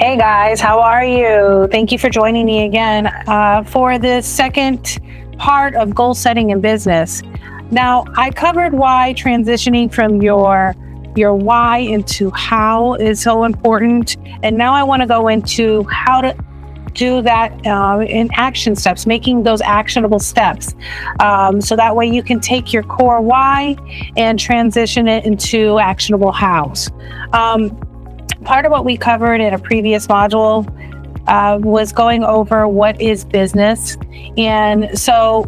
Hey guys, how are you? Thank you for joining me again for the second part of goal setting in business. Now, I covered why transitioning from your why into how is so important, and now I want to go into how to do that in action steps, making those actionable steps, so that way you can take your core why and transition it into actionable hows. Part of what we covered in a previous module was going over what is business. And so,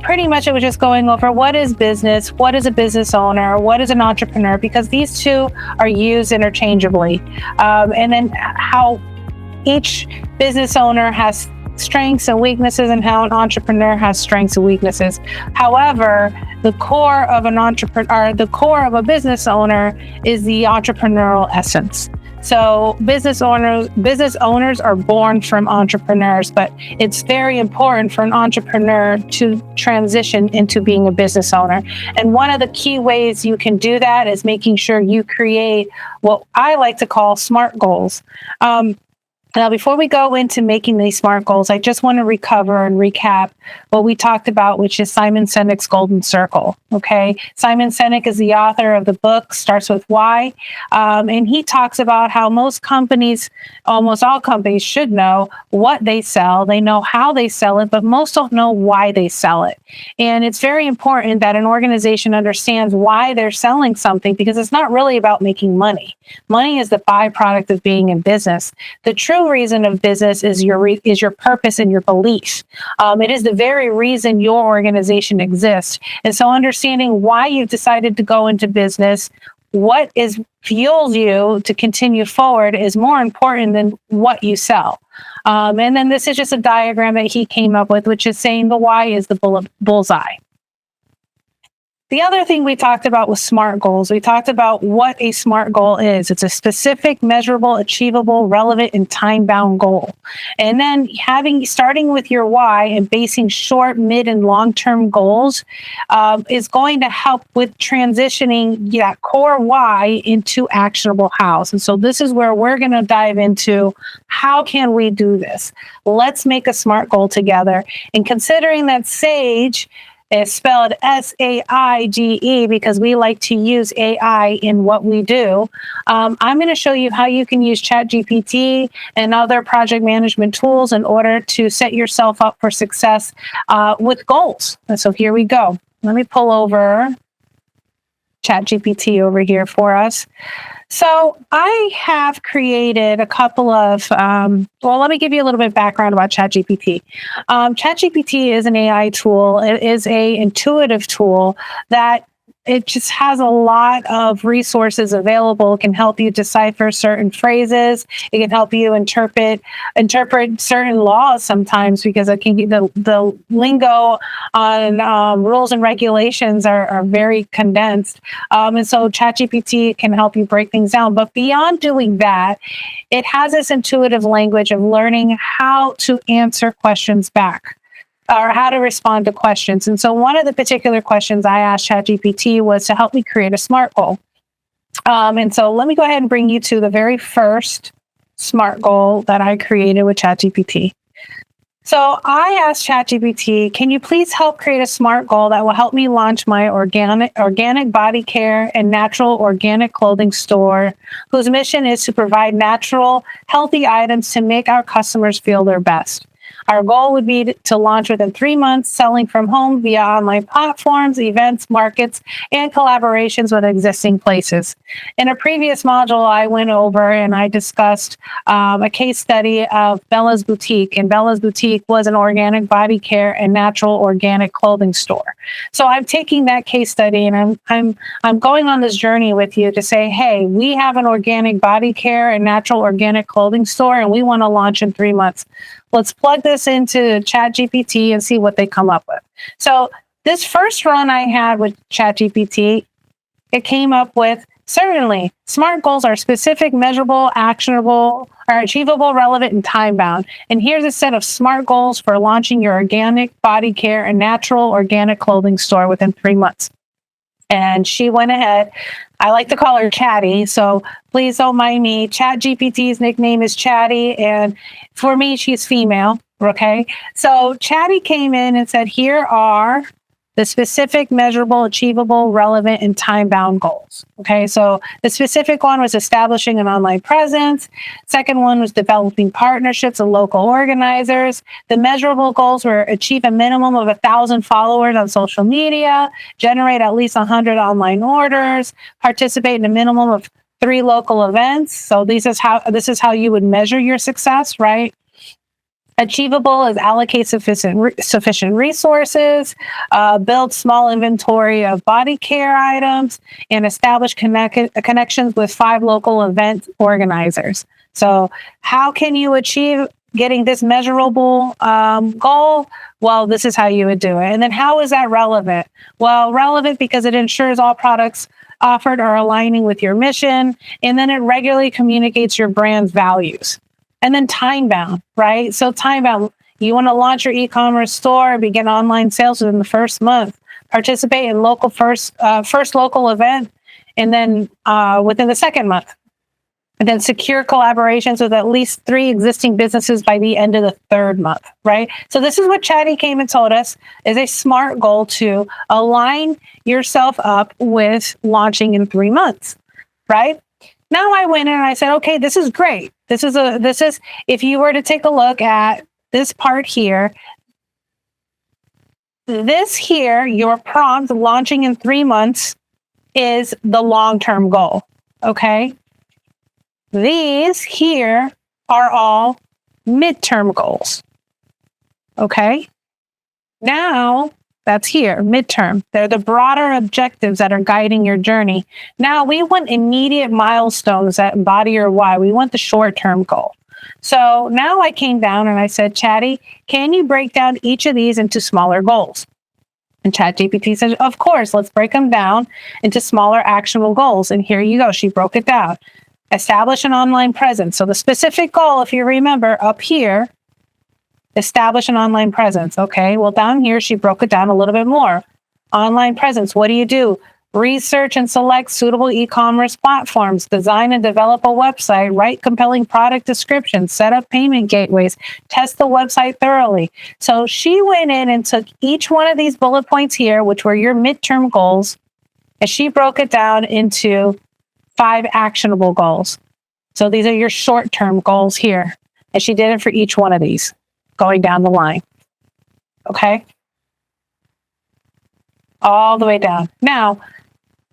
pretty much it was just going over what is business, what is a business owner, what is an entrepreneur, because these two are used interchangeably. And then how each business owner has strengths and weaknesses and how an entrepreneur has strengths and weaknesses. However, the core of an entrepreneur, the core of a business owner is the entrepreneurial essence. So business owners are born from entrepreneurs, but it's very important for an entrepreneur to transition into being a business owner. And one of the key ways you can do that is making sure you create what I like to call SMART goals. Now, before we go into making these SMART goals, I just want to recover and recap what we talked about, which is Simon Sinek's Golden Circle. Okay. Simon Sinek is the author of the book, Starts With Why. And he talks about how most companies, almost all companies, should know what they sell. They know how they sell it, but most don't know why they sell it. And it's very important that an organization understands why they're selling something, because it's not really about making money. Money is the byproduct of being in business. The true reason of business is your purpose and your belief. It is the very reason your organization exists. And so understanding why you've decided to go into business, what fuels you to continue forward, is more important than what you sell. And then this is just a diagram that he came up with, which is saying the why is the bullseye. The other thing we talked about was SMART goals. We talked about what a SMART goal is. It's a specific, measurable, achievable, relevant, and time-bound goal. And then starting with your why and basing short, mid, and long-term goals is going to help with transitioning that core why into actionable hows. And so this is where we're going to dive into how can we do this. Let's make a SMART goal together. And considering that SAGE is spelled SAIGE because we like to use AI in what we do. I'm going to show you how you can use ChatGPT and other project management tools in order to set yourself up for success with goals. And so here we go. Let me pull over ChatGPT over here for us. So I have created a couple of, let me give you a little bit of background about ChatGPT. ChatGPT is an AI tool. It is an intuitive tool that it just has a lot of resources available. It can help you decipher certain phrases. It can help you interpret certain laws sometimes, because it can the lingo on rules and regulations are very condensed. And so ChatGPT can help you break things down. But beyond doing that, it has this intuitive language of learning how to answer questions back, or how to respond to questions. And so one of the particular questions I asked ChatGPT was to help me create a SMART goal. And so let me go ahead and bring you to the very first SMART goal that I created with ChatGPT. So I asked ChatGPT, can you please help create a SMART goal that will help me launch my organic body care and natural organic clothing store, whose mission is to provide natural, healthy items to make our customers feel their best. Our goal would be to launch within 3 months, selling from home via online platforms, events, markets, and collaborations with existing places. In a previous module, I went over and I discussed a case study of Bella's Boutique. And Bella's Boutique was an organic body care and natural organic clothing store. So I'm taking that case study and I'm going on this journey with you to say, hey, we have an organic body care and natural organic clothing store, and we want to launch in 3 months. Let's plug this into ChatGPT and see what they come up with. So this first run I had with ChatGPT, it came up with, certainly, SMART goals are specific, measurable, actionable, are achievable, relevant, and time-bound. And here's a set of SMART goals for launching your organic body care and natural organic clothing store within 3 months. And she went ahead. I like to call her Chatty, so please don't mind me. Chat GPT's nickname is Chatty, and for me, she's female. Okay. So Chatty came in and said, here are the specific, measurable, achievable, relevant, and time-bound goals. Okay, so the specific one was establishing an online presence. Second one was developing partnerships with local organizers. The measurable goals were achieve a minimum of 1,000 followers on social media, generate at least 100 online orders, participate in a minimum of 3 local events. So this is how you would measure your success, right? Achievable is allocate sufficient resources, build small inventory of body care items, and establish connections with 5 local event organizers. So how can you achieve getting this measurable goal? Well, this is how you would do it. And then how is that relevant? Well, relevant because it ensures all products offered are aligning with your mission, and then it regularly communicates your brand's values. And then time bound, right? So time bound, you want to launch your e-commerce store, begin online sales within the first month, participate in first local event, and then within the second month, and then secure collaborations with at least 3 existing businesses by the end of the 3rd month, right? So this is what Chatty came and told us is a SMART goal to align yourself up with launching in 3 months, right? Now I went in and I said, okay, this is great. This is if you were to take a look at this part here, this here, your prompt launching in 3 months is the long-term goal. Okay. These here are all midterm goals. Okay. Now that's here, midterm. They're the broader objectives that are guiding your journey. Now we want immediate milestones that embody your why. We want the short-term goal. So now I came down and I said, Chatty, can you break down each of these into smaller goals? And ChatGPT said, of course, let's break them down into smaller actionable goals. And here you go. She broke it down. Establish an online presence. So the specific goal, if you remember up here, establish an online presence. Okay, well, down here, she broke it down a little bit more. Online presence, what do? Research and select suitable e-commerce platforms, design and develop a website, write compelling product descriptions, set up payment gateways, test the website thoroughly. So she went in and took each one of these bullet points here, which were your midterm goals, and she broke it down into 5 actionable goals. So these are your short-term goals here. And she did it for each one of these, going down the line. Okay? All the way down. Now,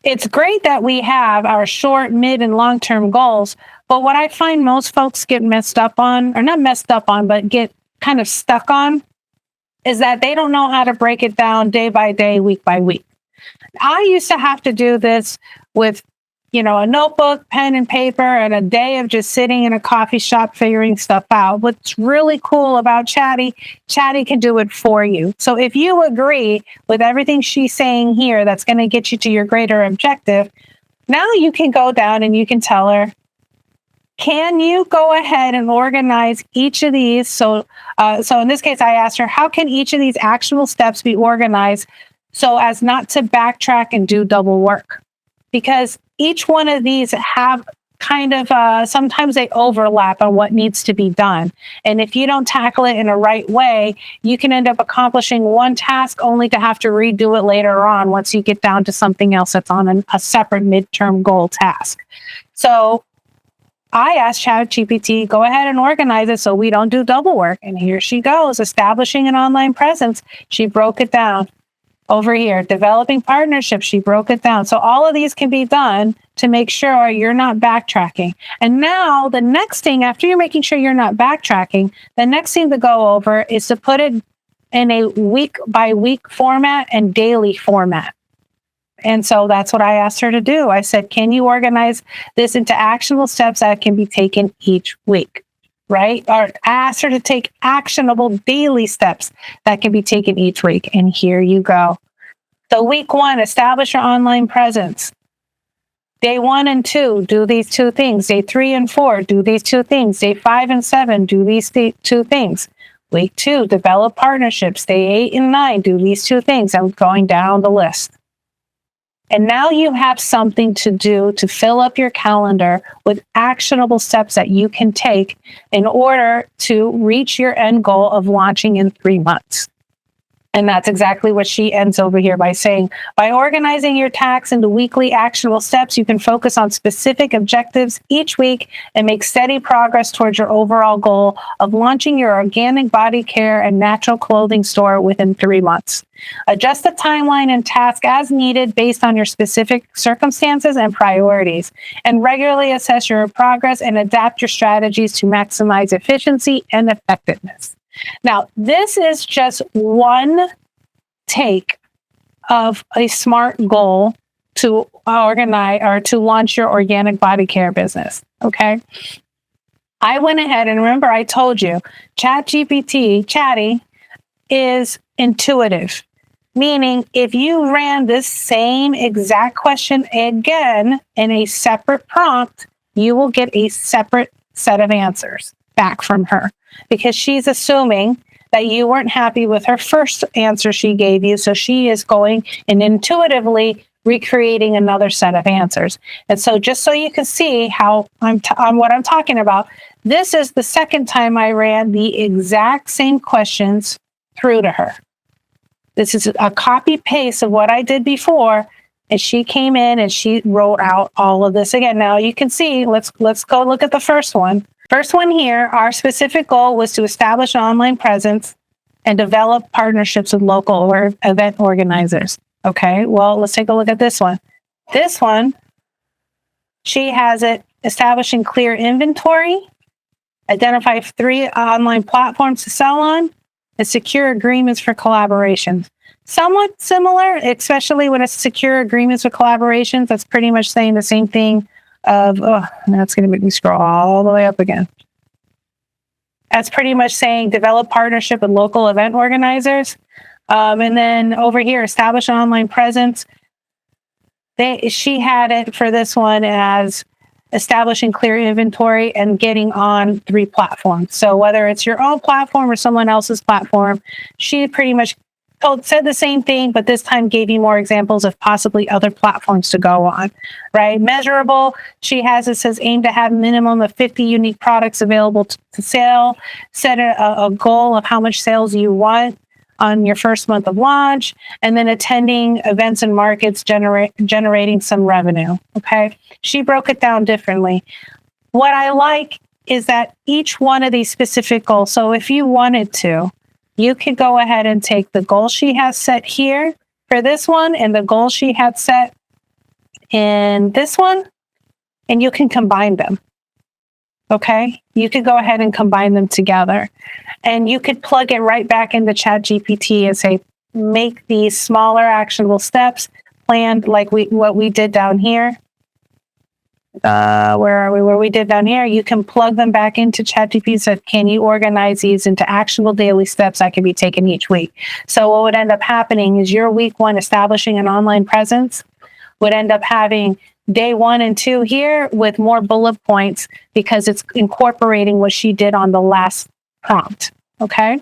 it's great that we have our short, mid, and long-term goals, but what I find most folks get messed up on, or not messed up on, but get kind of stuck on, is that they don't know how to break it down day by day, week by week. I used to have to do this with a notebook, pen and paper, and a day of just sitting in a coffee shop figuring stuff out. What's really cool about Chatty can do it for you. So if you agree with everything she's saying here, that's going to get you to your greater objective, now you can go down and you can tell her, can you go ahead and organize each of these? So in this case, I asked her, how can each of these actionable steps be organized so as not to backtrack and do double work? Because each one of these have kind of, sometimes they overlap on what needs to be done. And if you don't tackle it in a right way, you can end up accomplishing one task only to have to redo it later on once you get down to something else that's on a separate midterm goal task. So I asked ChatGPT, go ahead and organize it so we don't do double work. And here she goes, establishing an online presence. She broke it down. Over here, developing partnerships, she broke it down. So all of these can be done to make sure you're not backtracking. And now the next thing, after you're making sure you're not backtracking, the next thing to go over is to put it in a week by week format and daily format. And so that's what I asked her to do. I said, can you organize this into actionable steps that can be taken each week? Right? Or ask her to take actionable daily steps that can be taken each week. And here you go. So week 1, establish your online presence. Day 1 and 2, do these 2 things. Day 3 and 4, do these 2 things. Day 5 and 7, do these 2 things. Week 2, develop partnerships. Day 8 and 9, do these 2 things. I'm going down the list. And now you have something to do to fill up your calendar with actionable steps that you can take in order to reach your end goal of launching in 3 months. And that's exactly what she ends over here by saying, by organizing your tasks into weekly actionable steps, you can focus on specific objectives each week and make steady progress towards your overall goal of launching your organic body care and natural clothing store within 3 months. Adjust the timeline and task as needed based on your specific circumstances and priorities, and regularly assess your progress and adapt your strategies to maximize efficiency and effectiveness. Now, this is just one take of a SMART goal to organize or to launch your organic body care business. Okay. I went ahead and remember I told you Chatty is intuitive, meaning if you ran this same exact question again in a separate prompt, you will get a separate set of answers back from her, because she's assuming that you weren't happy with her first answer she gave you. So she is going and intuitively recreating another set of answers. And so just so you can see how what I'm talking about, this is the second time I ran the exact same questions through to her. This is a copy paste of what I did before. And she came in and she wrote out all of this again. Now you can see, let's go look at the first one. First one here, our specific goal was to establish an online presence and develop partnerships with local or event organizers. Okay, well, let's take a look at this one. This one, she has it establishing clear inventory, identify 3 online platforms to sell on, and secure agreements for collaborations. Somewhat similar, especially when it's secure agreements with collaborations. That's pretty much saying the same thing of, now it's going to make me scroll all the way up again. That's pretty much saying develop partnership with local event organizers. And then over here, establish an online presence. She had it for this one as establishing clear inventory and getting on 3 platforms. So whether it's your own platform or someone else's platform, she pretty much said the same thing, but this time gave you more examples of possibly other platforms to go on, right? Measurable, she has, it says aim to have minimum of 50 unique products available to sell, set a goal of how much sales you want on your first month of launch, and then attending events and markets, generating some revenue, okay? She broke it down differently. What I like is that each one of these specific goals, so if you wanted to, you could go ahead and take the goal she has set here for this one and the goal she had set in this one, and you can combine them. Okay? You could go ahead and combine them together. And you could plug it right back into ChatGPT and say, make these smaller actionable steps planned like what we did down here. Where are we? Where we did down here, you can plug them back into ChatGPT and say, can you organize these into actionable daily steps that can be taken each week? So what would end up happening is your week 1 establishing an online presence would end up having day 1 and 2 here with more bullet points because it's incorporating what she did on the last prompt. Okay.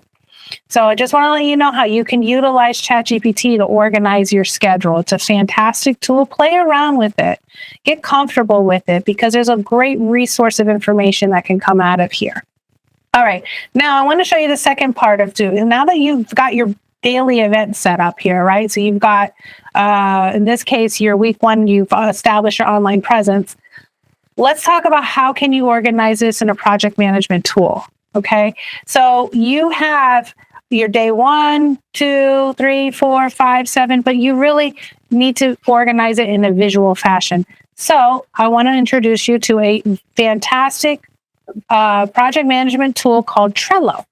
So I just want to let you know how you can utilize ChatGPT to organize your schedule. It's a fantastic tool. Play around with it. Get comfortable with it because there's a great resource of information that can come out of here. All right. Now I want to show you the second part of now that you've got your daily event set up here, right? So you've got, in this case, your week 1, you've established your online presence. Let's talk about how can you organize this in a project management tool. Okay, so you have your day 1, 2, 3, 4, 5, 7, but you really need to organize it in a visual fashion. So I want to introduce you to a fantastic project management tool called Trello.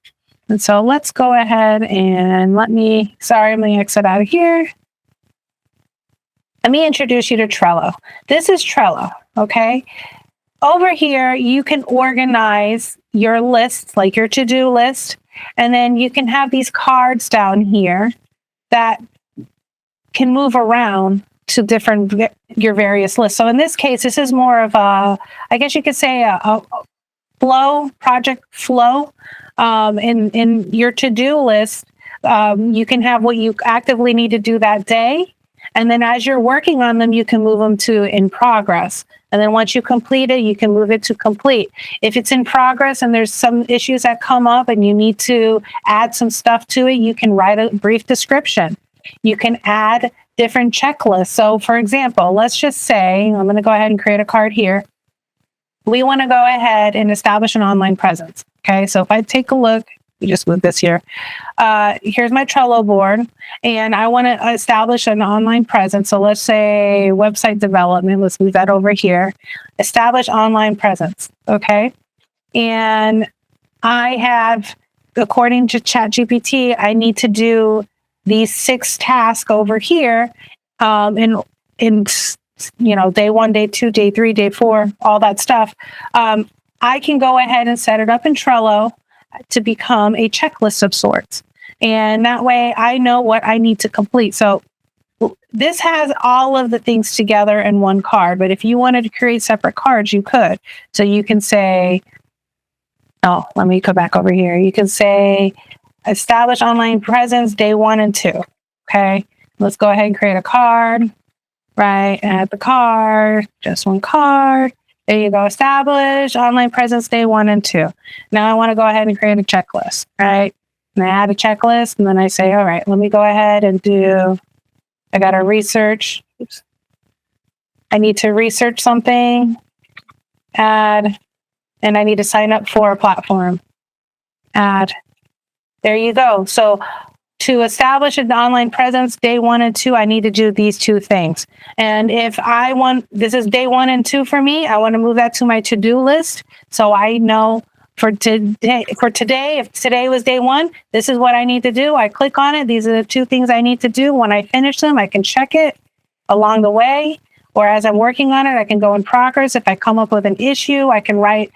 And so let's go ahead and I'm going to exit out of here. Let me introduce you to Trello. This is Trello, okay? Over here, you can organize your lists, like your to-do list, and then you can have these cards down here that can move around to your various lists. So in this case, this is more of I guess you could say a project flow. In your to-do list, you can have what you actively need to do that day. And then as you're working on them, you can move them to in progress. And then once you complete it, you can move it to complete. If it's in progress and there's some issues that come up and you need to add some stuff to it, you can write a brief description. You can add different checklists. So for example, let's just say, I'm going to go ahead and create a card here. We want to go ahead and establish an online presence. Okay, so if I take a look, we just move this here. Here's my Trello board, and I want to establish an online presence. So let's say website development. Let's move that over here. Establish online presence. Okay, and I have, according to ChatGPT, I need to do these 6 tasks over here in day 1, day 2, day 3, day 4, all that stuff. I can go ahead and set it up in Trello to become a checklist of sorts. And that way I know what I need to complete. So this has all of the things together in one card, but if you wanted to create separate cards, you could. So you can say, let me go back over here. You can say, establish online presence, day 1 and 2. Okay, let's go ahead and create a card, right? Add the card, just one card. There you go. Establish online presence, day 1 and 2. Now I want to go ahead and create a checklist, right? And I add a checklist, and then I say, all right, let me go ahead and I got to research. Oops. I need to research something, add, and I need to sign up for a platform, add. There you go. So to establish an online presence, day 1 and 2, I need to do these 2 things. And if this is day 1 and 2 for me, I want to move that to my to-do list. So I know for today, if today was day 1, this is what I need to do. I click on it. These are the 2 things I need to do. When I finish them, I can check it along the way. Or as I'm working on it, I can go in progress. If I come up with an issue, I can write,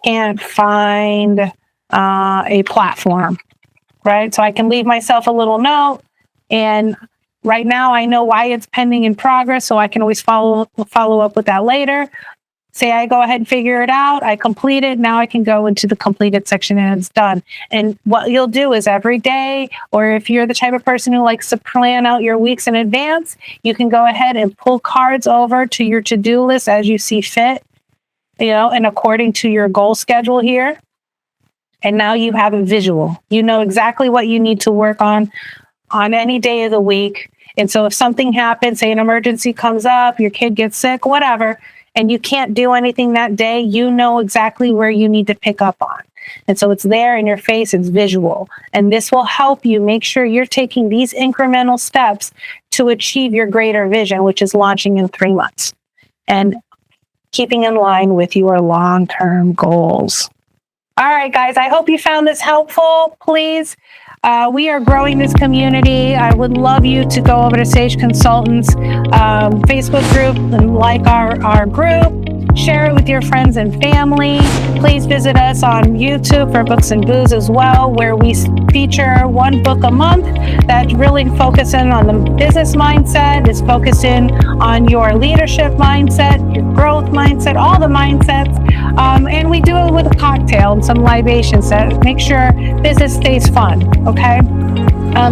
can't find a platform, right? So I can leave myself a little note, and right now I know why it's pending in progress, so I can always follow up with that later. Say I go ahead and figure it out, I complete it, now I can go into the completed section and it's done. And what you'll do is every day, or if you're the type of person who likes to plan out your weeks in advance, you can go ahead and pull cards over to your to-do list as you see fit, and according to your goal schedule here. And now you have a visual. You know exactly what you need to work on any day of the week. And so if something happens, say an emergency comes up, your kid gets sick, whatever, and you can't do anything that day, you know exactly where you need to pick up on. And so it's there in your face, it's visual. And this will help you make sure you're taking these incremental steps to achieve your greater vision, which is launching in 3 months and keeping in line with your long-term goals. All right, guys, I hope you found this helpful. Please, we are growing this community. I would love you to go over to Sage Consultants Facebook group and like our group. Share it with your friends and family. Please visit us on YouTube for Books and Booze as well, where we feature 1 book a month that's really focusing on the business mindset, is focusing on your leadership mindset, your growth mindset, all the mindsets. And we do it with a cocktail and some libations that make sure business stays fun, okay?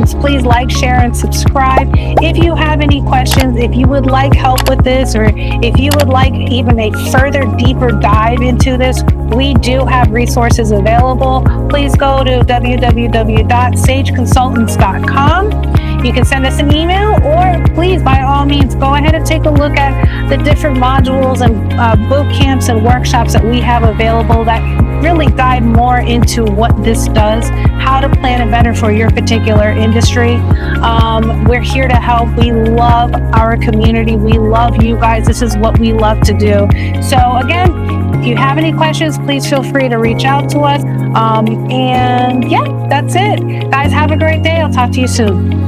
So please like, share, and subscribe. If you have any questions, if you would like help with this, or if you would like even a further deeper dive into this, we do have resources available. Please go to www.sageconsultants.com. You can send us an email, or please, by all means, go ahead and take a look at the different modules and boot camps and workshops that we have available that really dive more into what this does, how to plan it better for your particular industry. We're here to help. We love our community. We love you guys. This is what we love to do. So again, if you have any questions, please feel free to reach out to us. And yeah, that's it. Guys, have a great day. I'll talk to you soon.